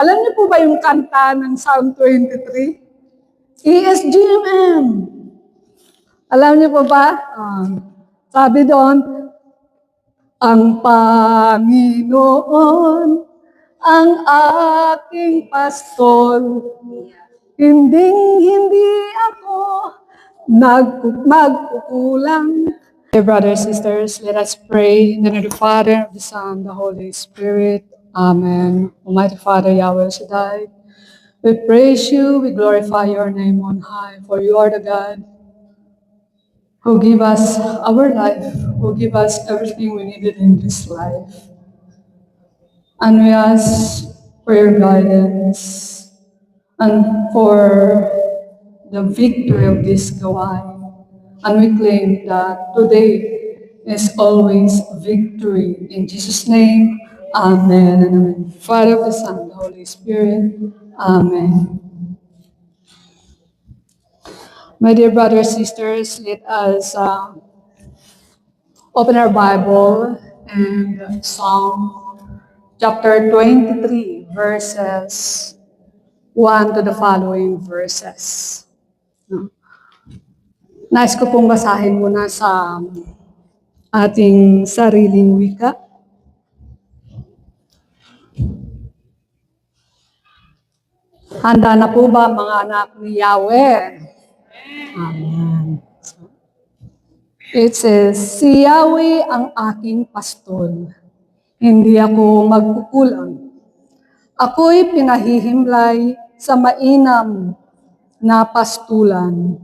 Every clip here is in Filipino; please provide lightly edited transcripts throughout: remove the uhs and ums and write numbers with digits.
Alam niyo po ba yung kanta ng Psalm 23? ESGMM. Alam niyo po ba? Sabi doon, ang Panginoon ang aking pastol, hindi ako magkukulang. Dear brothers and sisters, let us pray in the name of the Father, of the Son, the Holy Spirit. Amen. Almighty Father, Yahweh Shaddai, we praise you, we glorify your name on high, for you are the God who give us our life, who give us everything we needed in this life. And we ask for your guidance and for the victory of this gawain. And we claim that today is always victory. In Jesus' name, Amen and Amen. Father of the Son, the Holy Spirit, Amen. My dear brothers and sisters, let us open our Bible and Psalm chapter 23, verses 1 to the following verses. Nais ko pong basahin muna sa ating sariling wika. Handa na po ba mga anak ni Yahweh? Amen. It says, si Yahweh ang aking pastol, hindi ako magkukulang. Ako'y pinahihimlay sa mainam na pastulan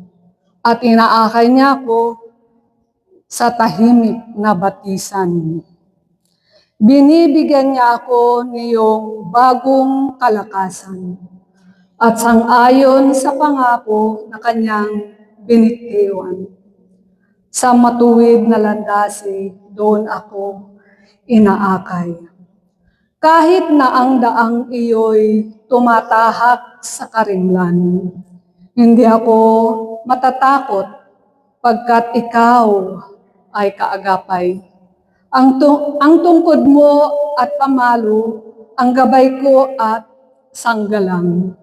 at inaakay niya ako sa tahimik na batisan. Binibigyan niya ako niyong bagong kalakasan at sang-ayon sa pangako na kanyang binitiwan. Sa matuwid na landasi, doon ako inaakay. Kahit na ang daang iyo'y tumatahak sa karimlan, hindi ako matatakot pagkat ikaw ay kaagapay. Ang tungkod mo at pamalo, ang gabay ko at sanggalang.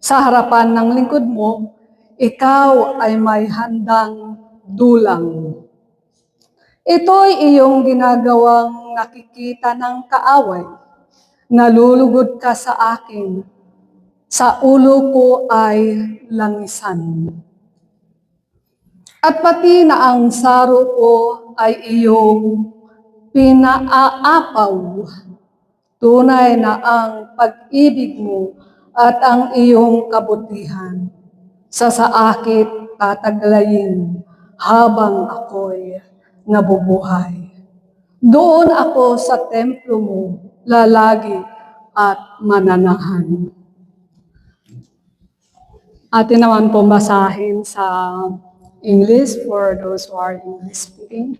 Sa harapan ng lingkod mo, ikaw ay may handang dulang. Ito'y iyong ginagawang nakikita ng kaaway. Nalulugod ka sa akin. Sa ulo ko ay langisan. At pati na ang saro ko ay iyong pinaapaw. Tunay na ang pag-ibig mo at ang iyong kabutihan sa saakit tataglayin habang ako'y nabubuhay. Doon ako sa templo mo lalagi at mananahan. Atin naman pong basahin sa English for those who are English speaking.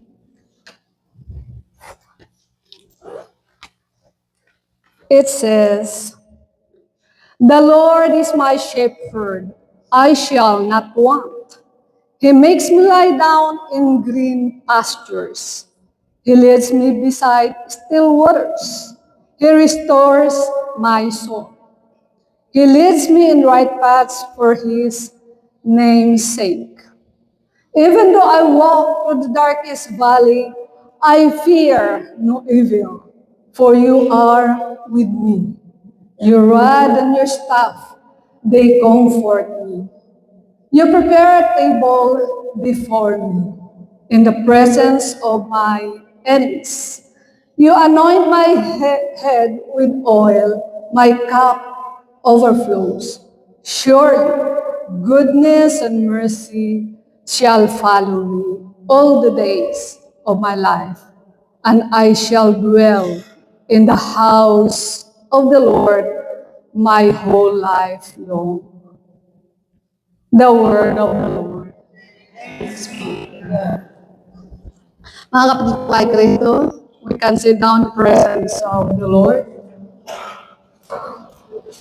It says, the Lord is my shepherd, I shall not want. He makes me lie down in green pastures. He leads me beside still waters. He restores my soul. He leads me in right paths for his name's sake. Even though I walk through the darkest valley, I fear no evil, for you are with me. Your rod and your staff, they comfort me. You prepare a table before me in the presence of my enemies. You anoint my head with oil, my cup overflows. Surely, goodness and mercy shall follow me all the days of my life, and I shall dwell in the house of the Lord my whole life long. The word of the Lord. Mga kapatid po kay Kristo, we can sit down in the presence of the Lord.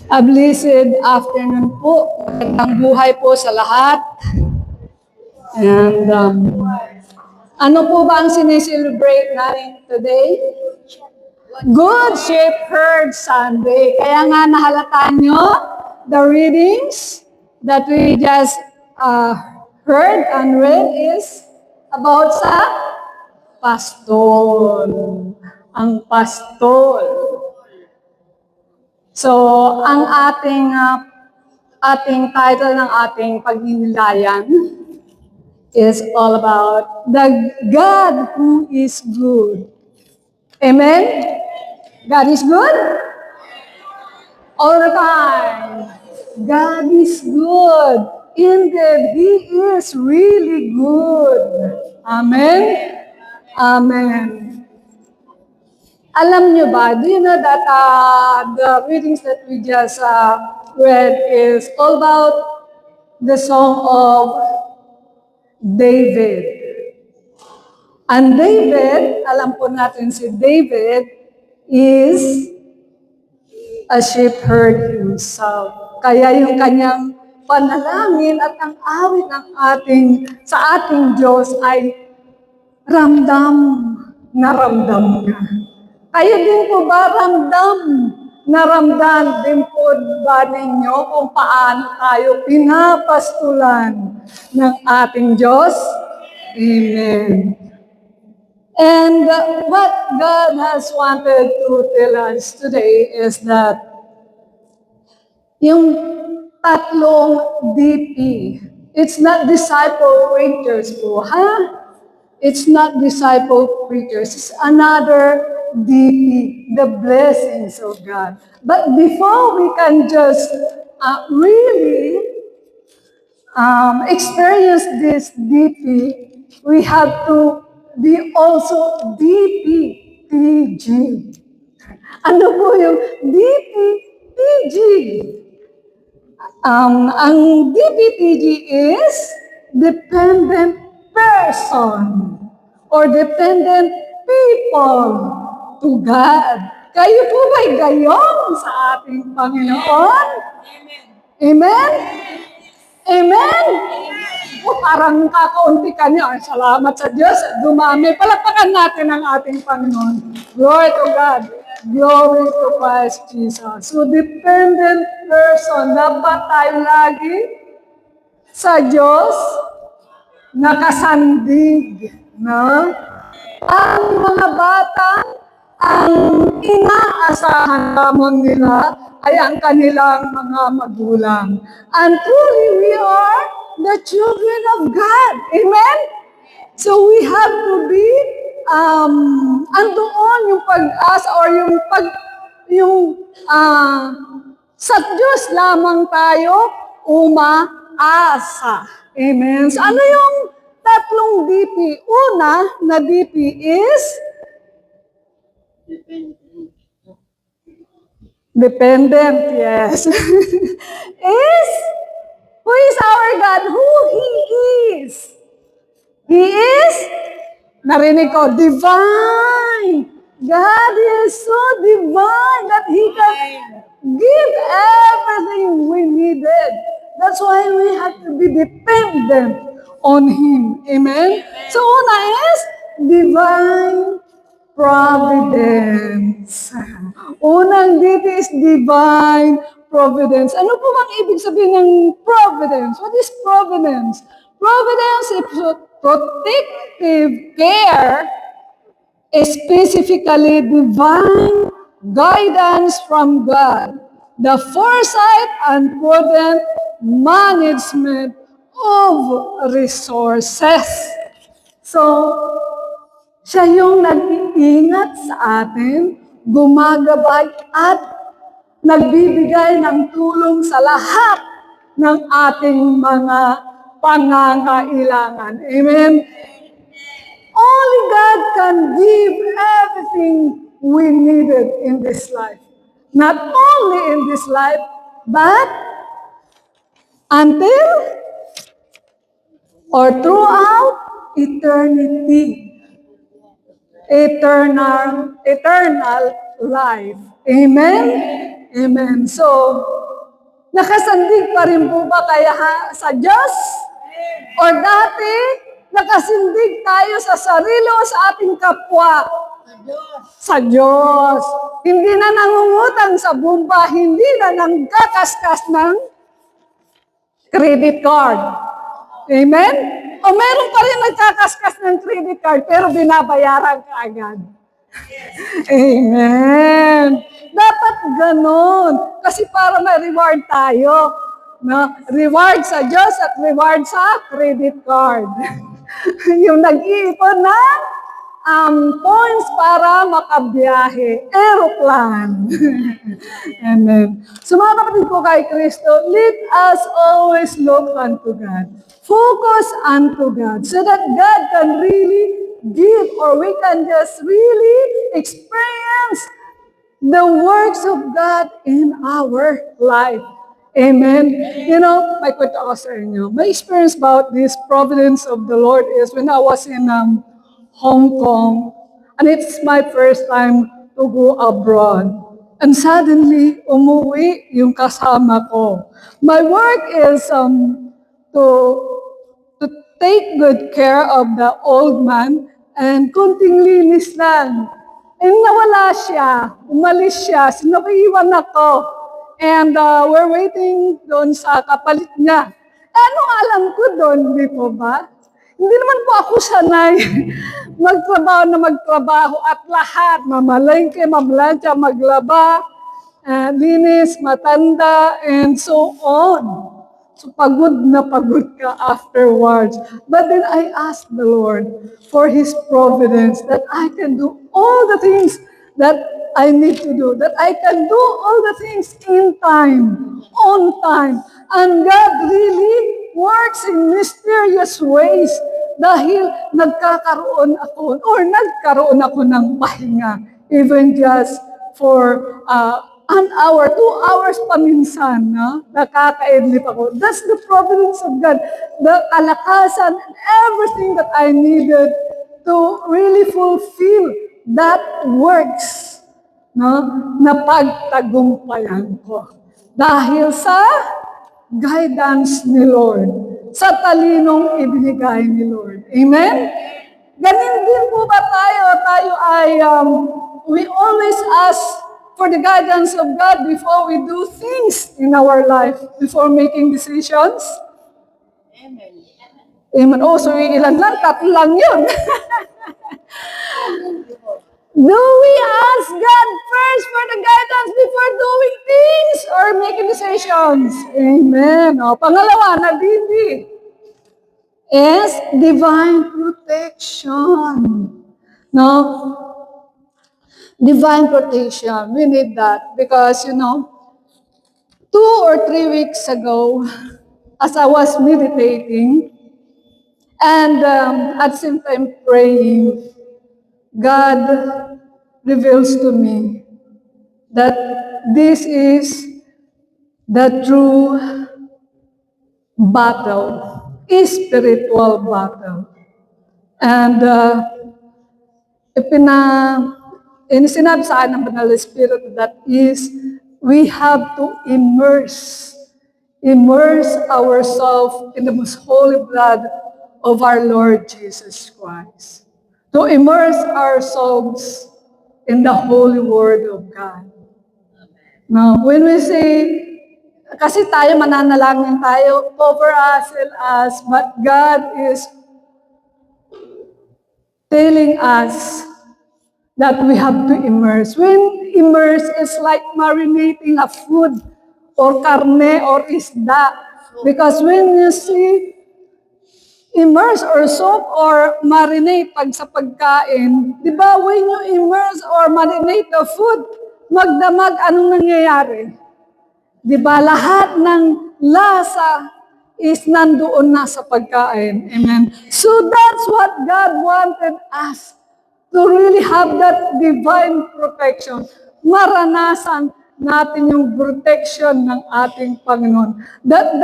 A blessed afternoon po. Magandang buhay po sa lahat. And ano po ba ang sineselebrate natin today? Good Shepherd Sunday. Kaya nga nahalata nyo, the readings that we just heard and read is about sa pastol. Ang pastol. So, ang ating title ng ating pagninilayan is all about the God who is good. Amen? God is good? All the time. God is good. Indeed, He is really good. Amen? Amen. Alam nyo ba, do you know that the readings that we just read is all about the song of David. And David, alam po natin si David is a shepherd himself. Kaya yung kanyang panalangin at ang awit ng sa ating Diyos ay ramdam na ramdam niya. Kayo din po ba ramdam na ramdam din po ba ninyo kung paano tayo pinapastulan ng ating Diyos? Amen. And what God has wanted to tell us today is that yung tatlong DP, it's not disciple preachers po, ha? It's not disciple preachers. It's another DP, the blessings of God. But before we can just really experience this DP, we have to be also DPTG. Ano po yung DPTG? Ang DPTG is dependent person or dependent people to God. Kayo po ba'y gayon sa ating Panginoon? Amen? Amen? O parang kakaunti ka niya. Salamat sa Diyos. Dumami. Palakpakan natin ang ating Panginoon. Glory to God. Glory to Christ Jesus. So, dependent person. Dapat tayo lagi sa Diyos nakasandig. No? Ang mga bata, ang inaasahan lamang nila ay ang kanilang mga magulang. And truly, we are the children of God. Amen? So we have to be, andoon yung pag-asa or sa Diyos lamang tayo umaasa. Amen? So ano yung tatlong DP? Una na DP is dependent, yes. Who is our God? Who He is. He is, narinig ko, divine. God is so divine that He can give everything we needed. That's why we have to be dependent on Him. Amen? So una is divine providence. Unang dito is divine providence. Ano po bang ibig sabihin ng providence? What is providence? Providence is protective care, specifically divine guidance from God, the foresight and prudent management of resources. So, siya yung nag-iingat sa atin, gumagabay at nagbibigay ng tulong sa lahat ng ating mga pangangailangan. Amen? Only God can give everything we needed in this life. Not only in this life, but until or throughout eternity. Eternal life. Amen? Amen. So, nakasandig pa rin po ba kaya sa Diyos? O dati, nakasindig tayo sa sarili o sa ating kapwa? Sa Diyos. Hindi na nangungutang sa bumba, hindi na nangkakaskas ng credit card. Amen? O meron pa rin nagkakaskas ng credit card, pero binabayaran ka agad. Amen. Dapat ganon. Kasi para ma-reward tayo. No? Reward sa Diyos at reward sa credit card. Yung nag-iipon ng points para makabiyahe. Aeroplan. Amen. So mga kapatid ko kay Kristo, let us always look unto God. Focus unto God so that God can really give or we can just really experience the works of God in our life. Amen. You know, may kwento ako sa inyo. My experience about this providence of the Lord is when I was in Hong Kong, and it's my first time to go abroad. And suddenly, umuwi yung kasama ko. My work is to take good care of the old man and kunting linis lang. And nawala siya, umalis siya, sinukiwan ako. And we're waiting doon sa kapalit niya. Anong alam ko doon, di po ba? Hindi naman po ako sanay magtrabaho at lahat, mamalengke, mamlansya, maglaba, linis, matanda, and so on. So pagod na pagod ka afterwards. But then I asked the Lord for His providence that I can do all the things that I need to do, that I can do all the things in time, on time. And God really works in mysterious ways dahil nagkakaroon ako ng pahinga, even just for an hour, 2 hours paminsan, no? Nakakaidlip ako. That's the providence of God. The kalakasan and everything that I needed to really fulfill that works, no? Na pagtagumpayan ko. Dahil sa guidance ni Lord, sa talinong ibinigay ni Lord. Amen? Ganin din po ba tayo? Tayo ay, we always ask for the guidance of God before we do things in our life, before making decisions. Amen. Amen. Oh, so ilan lang? 3 lang yun. Do we ask God first for the guidance before doing things or making decisions? Amen. O, pangalawa, nadindi is divine protection. No? Divine protection. We need that because, 2 or 3 weeks ago, as I was meditating and at the same time praying, God reveals to me that this is the true battle, spiritual battle. And sinabi sa akin ng Banal na Espiritu that is, we have to immerse ourselves in the most holy blood of our Lord Jesus Christ. To immerse ourselves in the holy word of God. Now, when we say, kasi tayo mananalangin tayo, cover us, fill us, but God is telling us that we have to immerse. When immerse is like marinating a food or karne or isda. Because when you see immerse or soak or marinate pag sa pagkain, di ba when you immerse or marinate the food, magdamag, anong nangyayari? Di ba lahat ng lasa is nandoon na sa pagkain. Amen. So that's what God wanted us to really have that divine protection. Maranasan natin yung protection ng ating Panginoon. That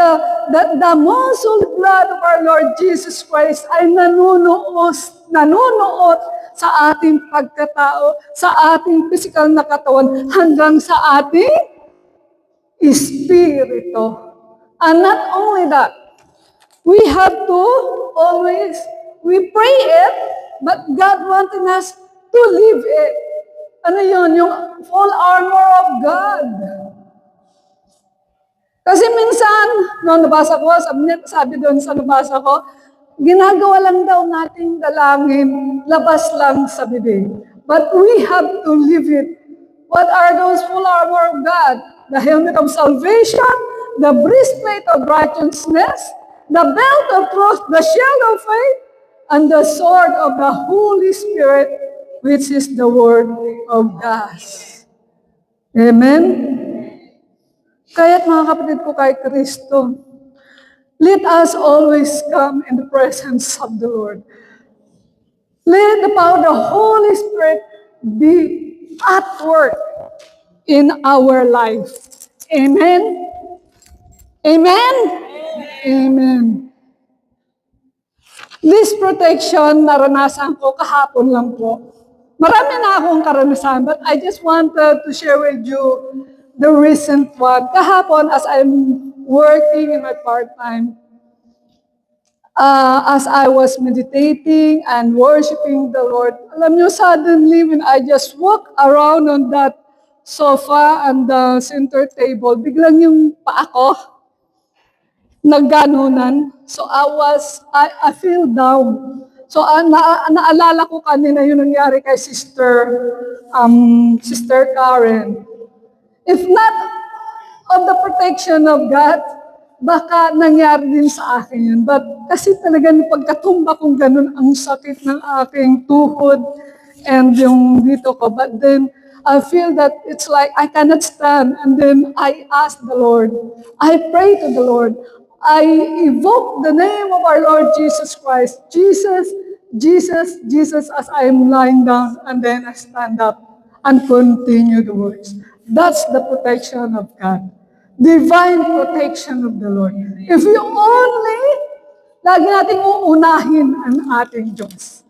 the most holy blood of our Lord Jesus Christ ay nanunuot sa ating pagkatao, sa ating physical na katawan, hanggang sa ating espiritu. And not only that, we have to always, we pray it, but God wanted us to live it. Ano yun? Yung full armor of God. Kasi minsan, no, nabasa ko, sabi doon sa nabasa ko, ginagawa lang daw nating dalangin, labas lang sa bibig. But we have to live it. What are those full armor of God? The helmet of salvation, the breastplate of righteousness, the belt of truth, the shield of faith, and the sword of the Holy Spirit, which is the word of God. Amen? Kaya't mga kapatid ko kay Kristo, let us always come in the presence of the Lord. Let the power of the Holy Spirit be at work in our life. Amen? Amen? Amen. This protection, naranasan ko kahapon lang po. Marami na akong karanasan, but I just wanted to share with you the recent one. Kahapon, as I'm working in my part-time, as I was meditating and worshiping the Lord, alam nyo, suddenly when I just walk around on that sofa and the center table, biglang yung paa ko, nagganunan. So I feel down. So naalala ko kanina yung nangyari kay Sister Karen. If not of the protection of God, baka nangyari din sa akin yun. But kasi talagang pagkatumba kong ganun, ang sakit ng aking tuhod and yung dito ko. But then, I feel that it's like I cannot stand. And then I ask the Lord. I pray to the Lord. I evoke the name of our Lord Jesus Christ. Jesus, Jesus, Jesus, as I am lying down. And then I stand up and continue the works. That's the protection of God. Divine protection of the Lord. If you only, lagi nating uunahin ang ating Diyos.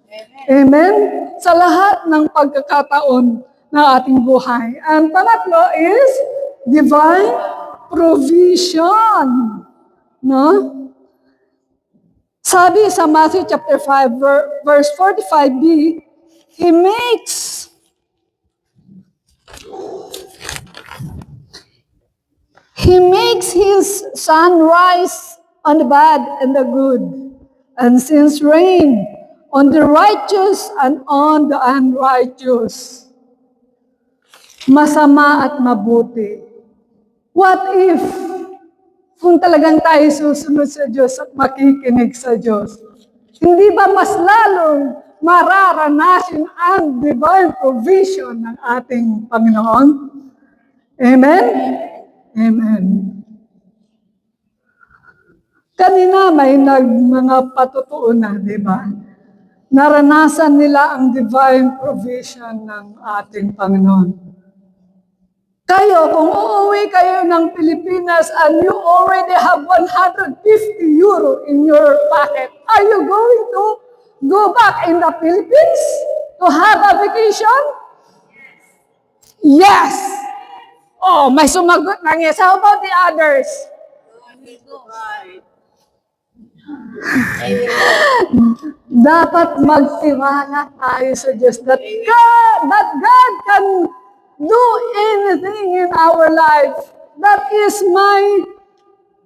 Amen? Sa lahat ng pagkakataon ng ating buhay. And pangatlo is divine provision. No? Sabi sa Matthew chapter 5, verse 45b, He makes His sun rise on the bad and the good, and sends rain on the righteous and on the unrighteous. Masama at mabuti. What if, kung talagang tayo susunod sa Diyos at makikinig sa Diyos, hindi ba mas lalong mararanasin ang divine provision ng ating Panginoon? Amen? Amen. Kanina may mga patutuo na, di ba? Naranasan nila ang divine provision ng ating Panginoon. Kayo, kung uuwi kayo ng Pilipinas and you already have 150 euro in your pocket, are you going to go back in the Philippines to have a vacation? Yes! Oh, may sumagot na yes. How about the others? Dapat magtiwala tayo sa Diyos that God can do anything in our life. That is my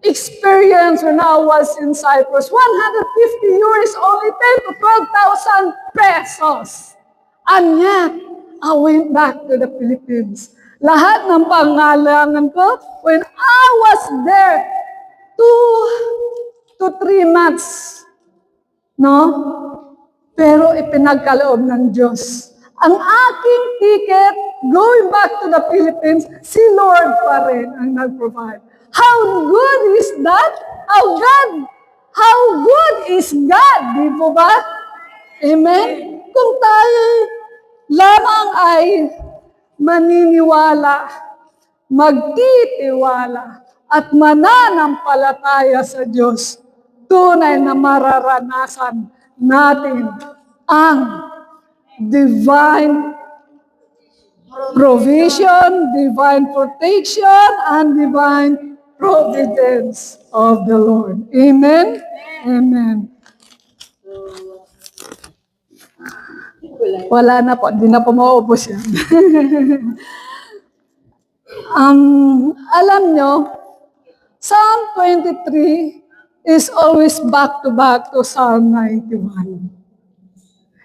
experience when I was in Cyprus. 150 euros, only 10 to 12,000 pesos. And yet, I went back to the Philippines. Lahat ng pangangailangan ko, when I was there, 2 to 3 months, no? Pero ipinagkaloob ng Diyos. Ang aking ticket, going back to the Philippines, si Lord pa rin ang nag-provide. How good is that? How good is God? Di po ba? Amen? Kung tayo lamang ay maniniwala, magtitiwala, at mananampalataya sa Diyos, tunay na mararanasan natin ang divine provision, divine protection, and divine providence of the Lord. Amen? Amen. Wala na po, hindi na po maubos yan. Alam nyo, Psalm 23 is always back to Psalm 91.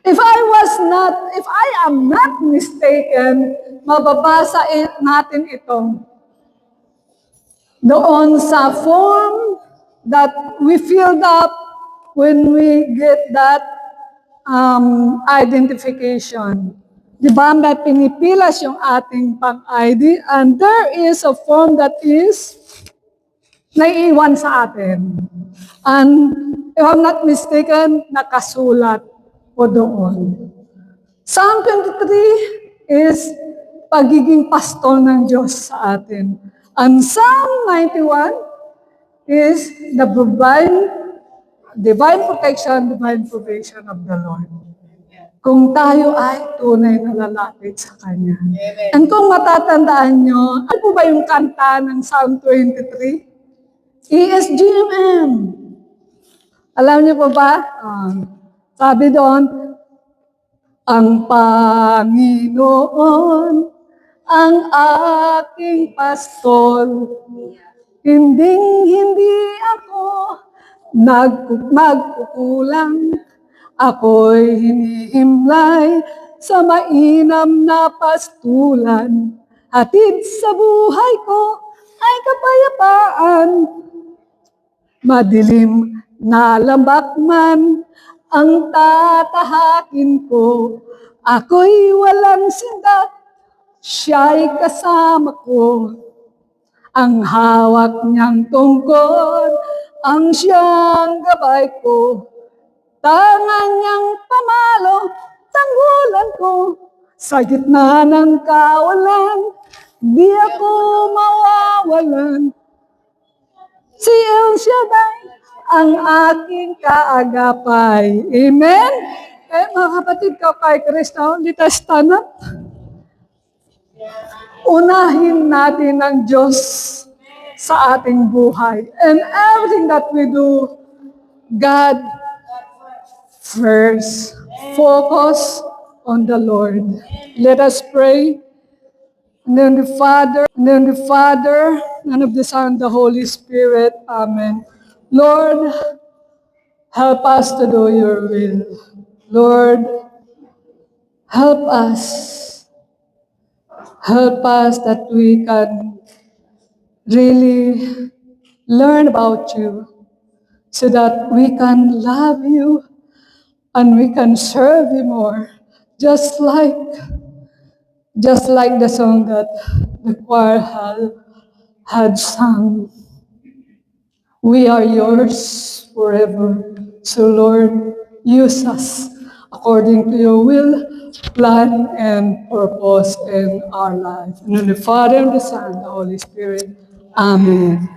If I am not mistaken, mababasa natin ito doon sa form that we filled up when we get that identification. Di ba, may pinipilas yung ating pang-ID and there is a form that is naiiwan sa atin. And if I'm not mistaken, nakasulat po doon. Psalm 23 is pagiging pastol ng Diyos sa atin. And Psalm 91 is the divine protection, divine provision of the Lord. Kung tayo ay tunay na lalapit sa Kanya. Amen. And kung matatandaan nyo, ano po ba yung kanta ng Psalm 23? ESGMM. Alam niyo po ba? Sabi doon, ang Panginoon ang aking pastol, hindi ako magkukulang. Ako'y hinihimlay sa mainam na pastulan. Hatid sa buhay ko ay kapayapaan. Madilim na lambak man ang tatahakin ko. Ako'y walang sindak, siya'y kasama ko. Ang hawak niyang tungkod, ang siyang gabay ko. Tangan niyang pamalo, tanggulan ko. Sa gitna ng kawalan, di ako mawawalan. Si El Shaddai, ang aking kaagapay. Amen? Mga kapatid ko kay Kristo, let us stand up. Unahin natin ang Diyos sa ating buhay. And everything that we do, God first. Focus on the Lord. Let us pray. In the name of the Father, and of the Son, and the Holy Spirit. Amen. Lord, help us to do your will. Lord, help us. Help us that we can really learn about you so that we can love you and we can serve you more. Just like the song that the choir had sung. We are yours forever. So Lord, use us according to your will, plan, and purpose in our life. And in the Father, and the Son, and the Holy Spirit. Amen.